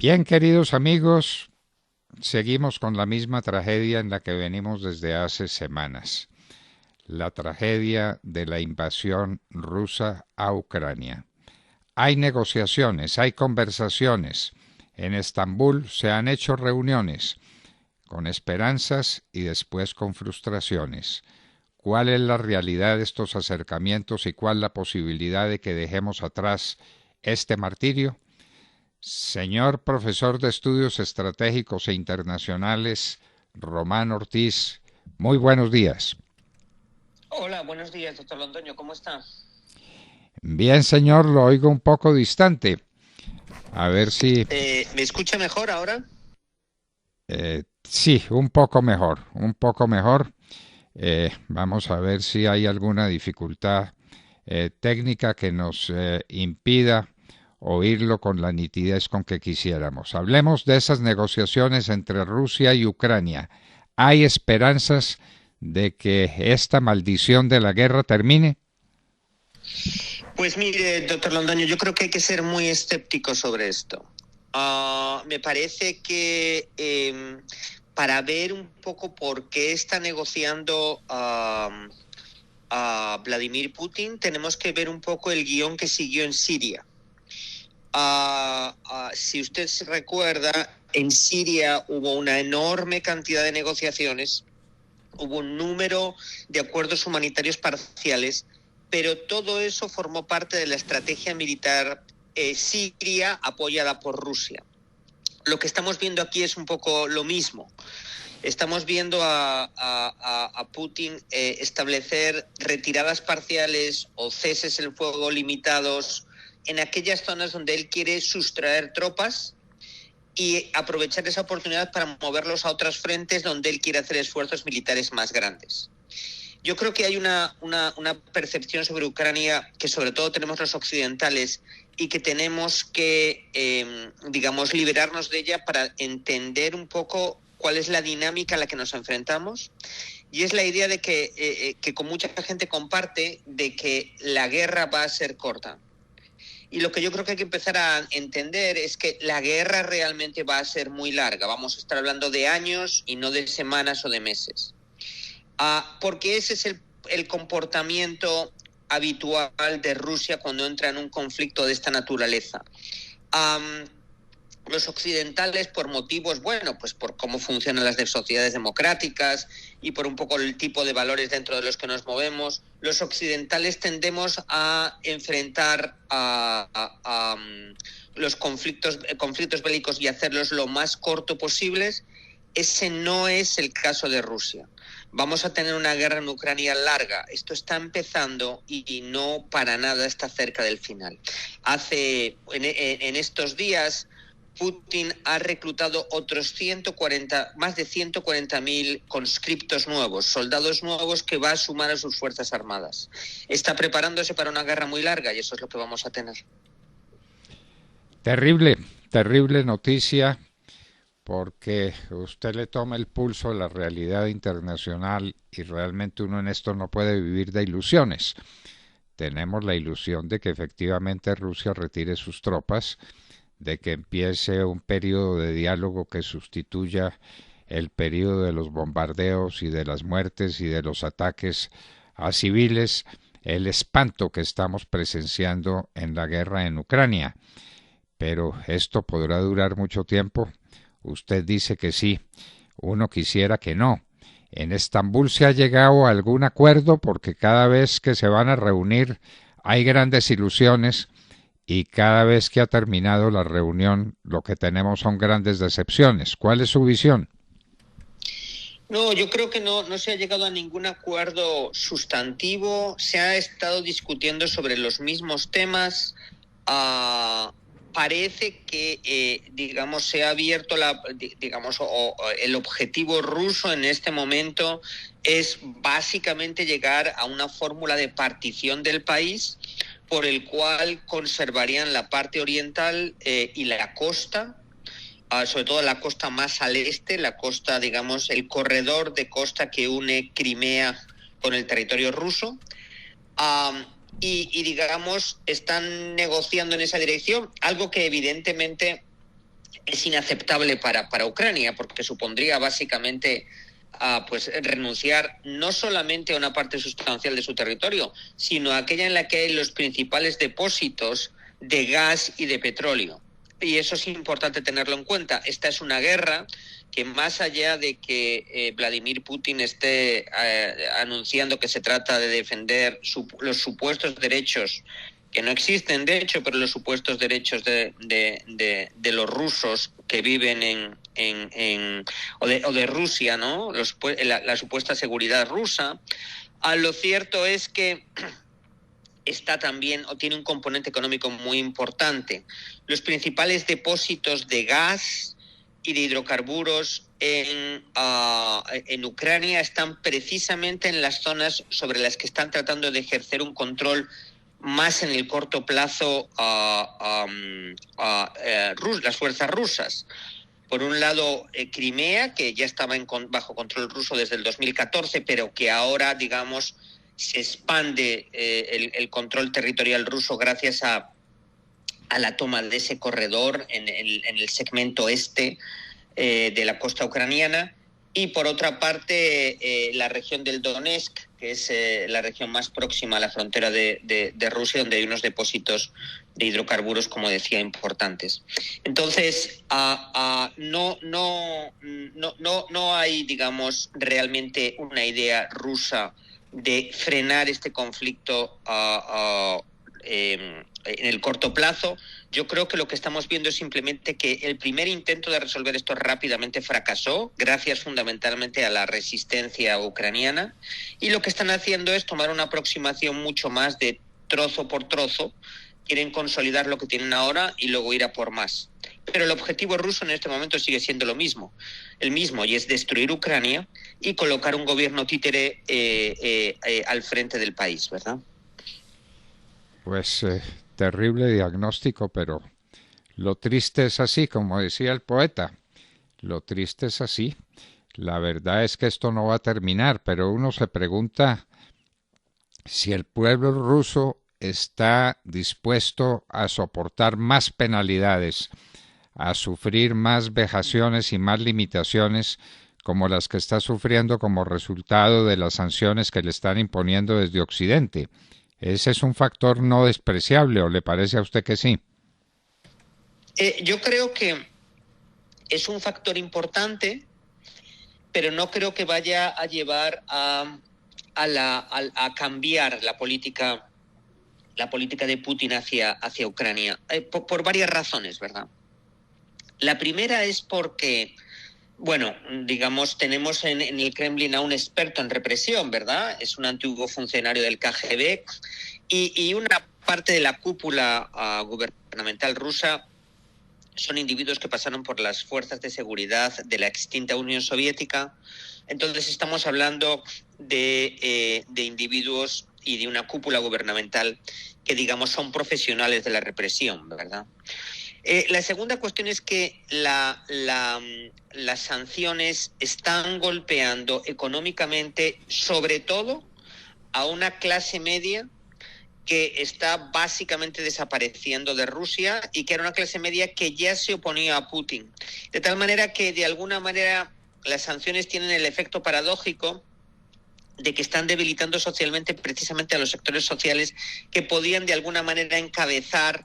Bien, queridos amigos, seguimos con la misma tragedia en la que venimos desde hace semanas, la tragedia de la invasión rusa a Ucrania. Hay negociaciones, hay conversaciones. En Estambul se han hecho reuniones con esperanzas y después con frustraciones. ¿Cuál es la realidad de estos acercamientos y cuál la posibilidad de que dejemos atrás este martirio? Señor profesor de Estudios Estratégicos e Internacionales, Román Ortiz, muy buenos días. Hola, buenos días, doctor Londoño, ¿cómo está? Bien, señor, lo oigo un poco distante. A ver si... ¿Me escucha mejor ahora? sí, un poco mejor, un poco mejor. Vamos a ver si hay alguna dificultad técnica que nos impida oírlo con la nitidez con que quisiéramos. Hablemos de esas negociaciones entre Rusia y Ucrania. ¿Hay esperanzas de que esta maldición de la guerra termine? Pues mire, doctor Londoño, yo creo que hay que ser muy escéptico sobre esto. Me parece que para ver un poco por qué está negociando a Vladimir Putin, tenemos que ver un poco el guión que siguió en Siria. Si usted se recuerda, en Siria hubo una enorme cantidad de negociaciones, hubo un número de acuerdos humanitarios parciales, pero todo eso formó parte de la estrategia militar siria apoyada por Rusia. Lo que estamos viendo aquí es un poco lo mismo. Estamos viendo a Putin establecer retiradas parciales o ceses el fuego limitados en aquellas zonas donde él quiere sustraer tropas y aprovechar esa oportunidad para moverlos a otros frentes donde él quiere hacer esfuerzos militares más grandes. Yo creo que hay una percepción sobre Ucrania que sobre todo tenemos los occidentales y que tenemos que, digamos, liberarnos de ella para entender un poco cuál es la dinámica a la que nos enfrentamos. Y es la idea de que con mucha gente comparte de que la guerra va a ser corta. Y lo que yo creo que hay que empezar a entender es que la guerra realmente va a ser muy larga. Vamos a estar hablando de años y no de semanas o de meses. Porque ese es el comportamiento habitual de Rusia cuando entra en un conflicto de esta naturaleza. Los occidentales, por motivos, bueno, pues por cómo funcionan las sociedades democráticas y por un poco el tipo de valores dentro de los que nos movemos, los occidentales tendemos a enfrentar los conflictos bélicos y hacerlos lo más corto posibles. Ese no es el caso de Rusia. Vamos a tener una guerra en Ucrania larga. Esto está empezando y no para nada está cerca del final. En estos días, Putin ha reclutado otros más de 140.000 conscriptos nuevos, soldados nuevos que va a sumar a sus fuerzas armadas. Está preparándose para una guerra muy larga y eso es lo que vamos a tener. Terrible, terrible noticia porque usted le toma el pulso a la realidad internacional y realmente uno en esto no puede vivir de ilusiones. Tenemos la ilusión de que efectivamente Rusia retire sus tropas, de que empiece un periodo de diálogo que sustituya el periodo de los bombardeos y de las muertes y de los ataques a civiles, el espanto que estamos presenciando en la guerra en Ucrania. Pero esto podrá durar mucho tiempo. Usted dice que sí, uno quisiera que no. En Estambul se ha llegado a algún acuerdo porque cada vez que se van a reunir hay grandes ilusiones y cada vez que ha terminado la reunión lo que tenemos son grandes decepciones. ¿Cuál es su visión? No, yo creo que no se ha llegado a ningún acuerdo sustantivo. Se ha estado discutiendo sobre los mismos temas. Parece que, digamos, se ha abierto el objetivo ruso en este momento es básicamente llegar a una fórmula de partición del país por el cual conservarían la parte oriental y la costa, sobre todo la costa más al este, la costa, digamos, el corredor de costa que une Crimea con el territorio ruso. Um, digamos, están negociando en esa dirección, algo que evidentemente es inaceptable para Ucrania, porque supondría básicamente pues renunciar no solamente a una parte sustancial de su territorio, sino a aquella en la que hay los principales depósitos de gas y de petróleo. Y eso es importante tenerlo en cuenta. Esta es una guerra que, más allá de que Vladimir Putin esté anunciando que se trata de defender los supuestos derechos, que no existen de hecho, pero los supuestos derechos de los rusos que viven o de Rusia, ¿no? La supuesta seguridad rusa. Lo cierto es que está también, o tiene un componente económico muy importante. Los principales depósitos de gas y de hidrocarburos en Ucrania están precisamente en las zonas sobre las que están tratando de ejercer un control más en el corto plazo las fuerzas rusas. Por un lado, Crimea, que ya estaba bajo control ruso desde el 2014, pero que ahora, digamos, se expande el control territorial ruso gracias a la toma de ese corredor en el segmento este de la costa ucraniana. Y por otra parte, la región del Donetsk, que es la región más próxima a la frontera de Rusia, donde hay unos depósitos de hidrocarburos, como decía, importantes. Entonces, no hay, digamos, realmente una idea rusa de frenar este conflicto en el corto plazo. Yo creo que lo que estamos viendo es simplemente que el primer intento de resolver esto rápidamente fracasó, gracias fundamentalmente a la resistencia ucraniana, y lo que están haciendo es tomar una aproximación mucho más de trozo por trozo. Quieren consolidar lo que tienen ahora y luego ir a por más. Pero el objetivo ruso en este momento sigue siendo el mismo, y es destruir Ucrania y colocar un gobierno títere al frente del país, ¿verdad? Pues terrible diagnóstico, pero lo triste es así, como decía el poeta, lo triste es así. La verdad es que esto no va a terminar, pero uno se pregunta si el pueblo ruso está dispuesto a soportar más penalidades, a sufrir más vejaciones y más limitaciones como las que está sufriendo como resultado de las sanciones que le están imponiendo desde Occidente. Ese es un factor no despreciable, ¿o le parece a usted que sí? Yo creo que es un factor importante, pero no creo que vaya a llevar a cambiar la política de Putin hacia Ucrania, por varias razones, ¿verdad? La primera es porque, bueno, digamos, tenemos en el Kremlin a un experto en represión, ¿verdad? Es un antiguo funcionario del KGB y una parte de la cúpula gubernamental rusa son individuos que pasaron por las fuerzas de seguridad de la extinta Unión Soviética. Entonces estamos hablando de individuos y de una cúpula gubernamental que, digamos, son profesionales de la represión, ¿verdad? La segunda cuestión es que las sanciones están golpeando económicamente, sobre todo, a una clase media que está básicamente desapareciendo de Rusia y que era una clase media que ya se oponía a Putin. De tal manera que, de alguna manera, las sanciones tienen el efecto paradójico de que están debilitando socialmente precisamente a los sectores sociales que podían, de alguna manera, encabezar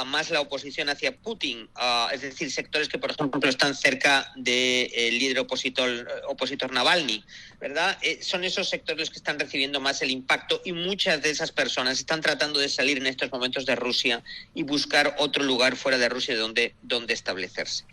más la oposición hacia Putin, es decir, sectores que, por ejemplo, están cerca del líder opositor Navalny, ¿verdad? Son esos sectores los que están recibiendo más el impacto, y muchas de esas personas están tratando de salir en estos momentos de Rusia y buscar otro lugar fuera de Rusia donde establecerse.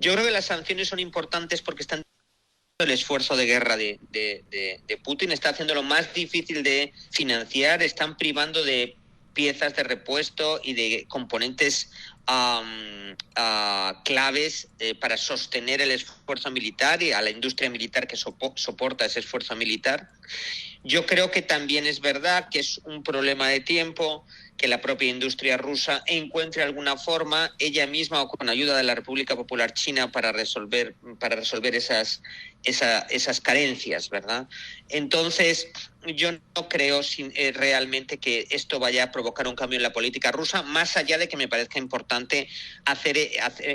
Yo creo que las sanciones son importantes porque están el esfuerzo de guerra de Putin, está haciendo lo más difícil de financiar, están privando de piezas de repuesto y de componentes claves para sostener el esfuerzo militar y a la industria militar que soporta ese esfuerzo militar. Yo creo que también es verdad que es un problema de tiempo, que la propia industria rusa encuentre alguna forma, ella misma o con ayuda de la República Popular China, para resolver esas carencias, ¿verdad? Entonces, yo no creo realmente que esto vaya a provocar un cambio en la política rusa, más allá de que me parezca importante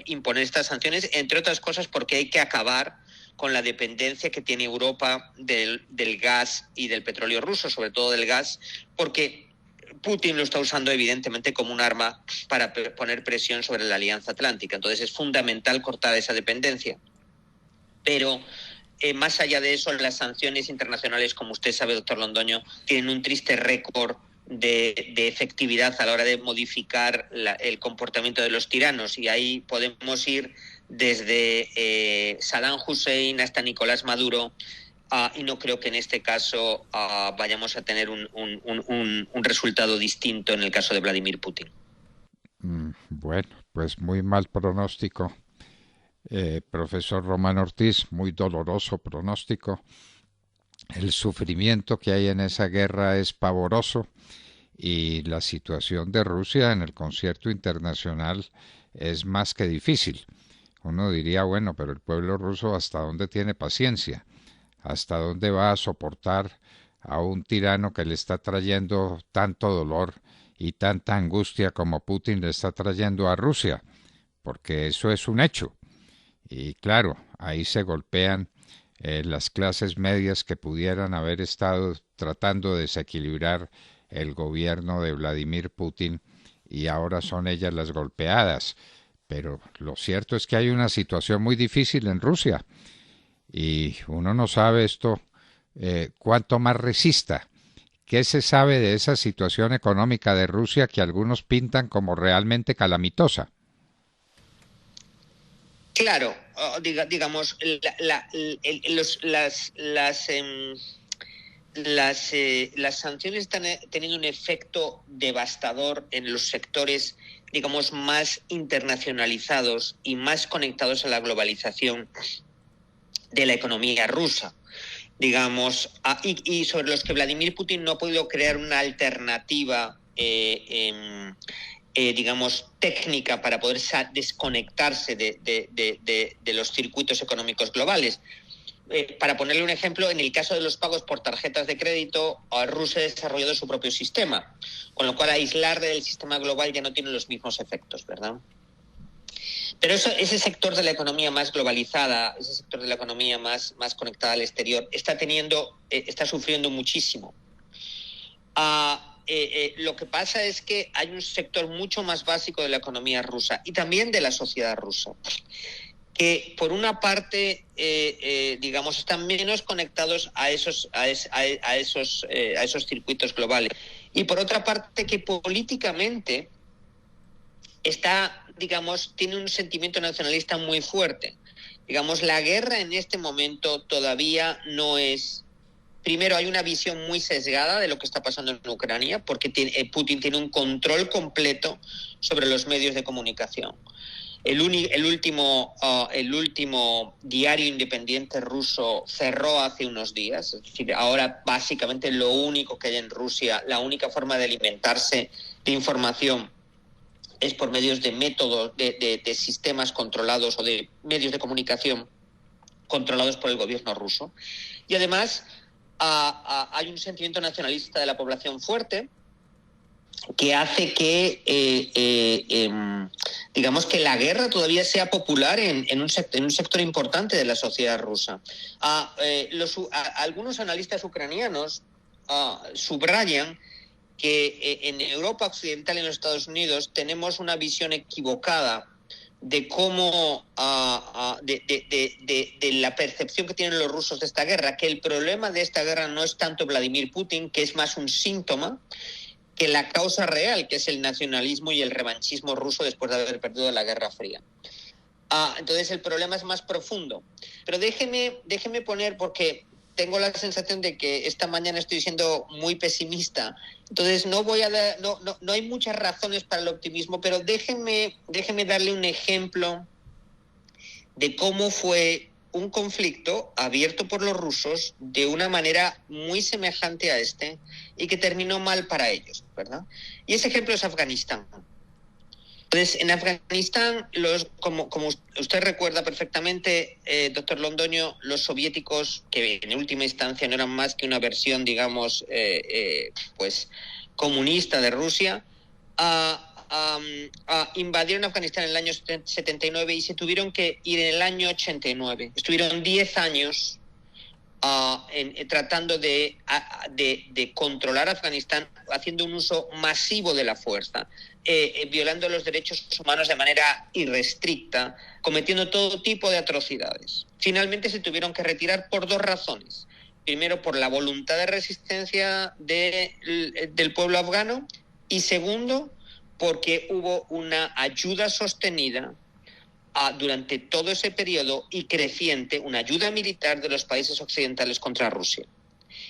imponer estas sanciones, entre otras cosas porque hay que acabar con la dependencia que tiene Europa del gas y del petróleo ruso, sobre todo del gas, porque Putin lo está usando evidentemente como un arma para poner presión sobre la Alianza Atlántica. Entonces es fundamental cortar esa dependencia. Pero más allá de eso, las sanciones internacionales, como usted sabe, doctor Londoño, tienen un triste récord de efectividad a la hora de modificar el comportamiento de los tiranos, y ahí podemos ir desde Saddam Hussein hasta Nicolás Maduro, y no creo que en este caso vayamos a tener un resultado distinto en el caso de Vladimir Putin. Bueno, pues muy mal pronóstico, profesor Román Ortiz, muy doloroso pronóstico. El sufrimiento que hay en esa guerra es pavoroso, y la situación de Rusia en el concierto internacional es más que difícil. Uno diría, bueno, pero el pueblo ruso, ¿hasta dónde tiene paciencia? ¿Hasta dónde va a soportar a un tirano que le está trayendo tanto dolor y tanta angustia como Putin le está trayendo a Rusia? Porque eso es un hecho. Y claro, ahí se golpean las clases medias que pudieran haber estado tratando de desequilibrar el gobierno de Vladimir Putin, y ahora son ellas las golpeadas. Pero lo cierto es que hay una situación muy difícil en Rusia, y uno no sabe esto cuánto más resista. ¿Qué se sabe de esa situación económica de Rusia que algunos pintan como realmente calamitosa? Claro, digamos, las sanciones están teniendo un efecto devastador en los sectores, digamos, más internacionalizados y más conectados a la globalización de la economía rusa, digamos, y sobre los que Vladimir Putin no ha podido crear una alternativa, digamos, técnica para poder desconectarse de los circuitos económicos globales. Para ponerle un ejemplo, en el caso de los pagos por tarjetas de crédito, Rusia ha desarrollado su propio sistema, con lo cual aislarle del sistema global ya no tiene los mismos efectos, ¿verdad? Pero ese sector de la economía más globalizada, ese sector de la economía más conectada al exterior, está sufriendo muchísimo. Lo que pasa es que hay un sector mucho más básico de la economía rusa y también de la sociedad rusa, que por una parte, digamos, están menos conectados a esos circuitos globales, y por otra parte que políticamente tiene un sentimiento nacionalista muy fuerte. Digamos, la guerra en este momento todavía no es... Primero, hay una visión muy sesgada de lo que está pasando en Ucrania, porque Putin tiene un control completo sobre los medios de comunicación. El último diario independiente ruso cerró hace unos días. Es decir, ahora básicamente lo único que hay en Rusia, la única forma de alimentarse de información, es por medios de métodos, de sistemas controlados o de medios de comunicación controlados por el gobierno ruso. Y además hay un sentimiento nacionalista de la población fuerte, que hace que, digamos, que la guerra todavía sea popular en un sector importante de la sociedad rusa. Algunos analistas ucranianos subrayan que en Europa Occidental y en los Estados Unidos tenemos una visión equivocada de cómo, de la percepción que tienen los rusos de esta guerra, que el problema de esta guerra no es tanto Vladimir Putin, que es más un síntoma, que la causa real, que es el nacionalismo y el revanchismo ruso después de haber perdido la Guerra Fría. Entonces el problema es más profundo. Pero déjeme poner, porque tengo la sensación de que esta mañana estoy siendo muy pesimista, entonces no hay muchas razones para el optimismo, pero déjeme darle un ejemplo de cómo fue un conflicto abierto por los rusos de una manera muy semejante a este y que terminó mal para ellos, ¿verdad? Y ese ejemplo es Afganistán. Entonces, en Afganistán, como usted recuerda perfectamente, doctor Londoño, los soviéticos, que en última instancia no eran más que una versión, digamos, pues comunista de Rusia, invadieron Afganistán en el año 79 y se tuvieron que ir en el año 89. Estuvieron 10 años tratando de controlar Afganistán, haciendo un uso masivo de la fuerza, violando los derechos humanos de manera irrestricta, cometiendo todo tipo de atrocidades. Finalmente se tuvieron que retirar por 2 razones. Primero, por la voluntad de resistencia del pueblo afgano, y segundo, porque hubo una ayuda sostenida durante todo ese periodo y creciente, una ayuda militar de los países occidentales contra Rusia.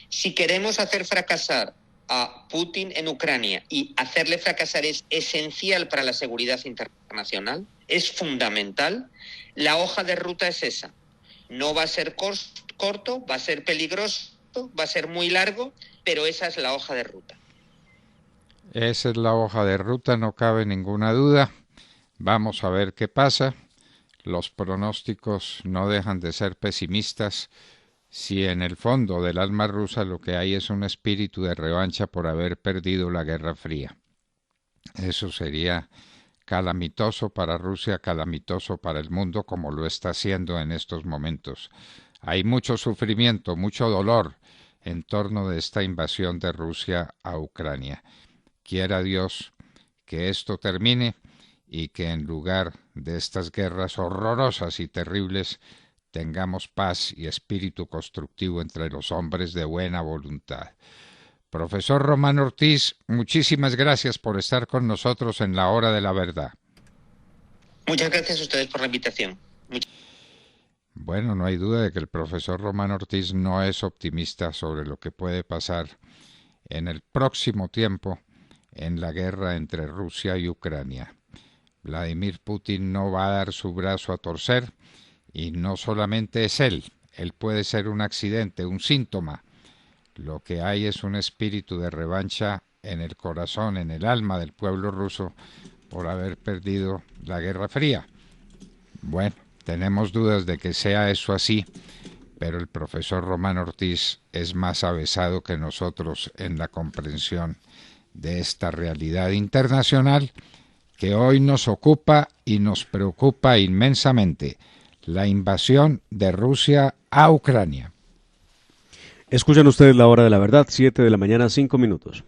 Si queremos hacer fracasar a Putin en Ucrania, y hacerle fracasar es esencial para la seguridad internacional, es fundamental, la hoja de ruta es esa. No va a ser corto, va a ser peligroso, va a ser muy largo, pero esa es la hoja de ruta. Esa es la hoja de ruta, no cabe ninguna duda. Vamos a ver qué pasa. Los pronósticos no dejan de ser pesimistas. Si en el fondo del alma rusa lo que hay es un espíritu de revancha por haber perdido la Guerra Fría, eso sería calamitoso para Rusia, calamitoso para el mundo, como lo está haciendo en estos momentos. Hay mucho sufrimiento, mucho dolor en torno de esta invasión de Rusia a Ucrania. Quiera Dios que esto termine y que en lugar de estas guerras horrorosas y terribles tengamos paz y espíritu constructivo entre los hombres de buena voluntad. Profesor Román Ortiz, muchísimas gracias por estar con nosotros en la hora de la verdad. Muchas gracias a ustedes por la invitación. Bueno, no hay duda de que el profesor Román Ortiz no es optimista sobre lo que puede pasar en el próximo tiempo en la guerra entre Rusia y Ucrania. Vladimir Putin no va a dar su brazo a torcer, y no solamente es él puede ser un accidente, un síntoma. Lo que hay es un espíritu de revancha en el corazón, en el alma del pueblo ruso por haber perdido la Guerra Fría. Bueno, tenemos dudas de que sea eso así, pero el profesor Román Ortiz es más avesado que nosotros en la comprensión de esta realidad internacional que hoy nos ocupa y nos preocupa inmensamente: la invasión de Rusia a Ucrania. Escuchan ustedes la hora de la verdad, 7 de la mañana, 5 minutos.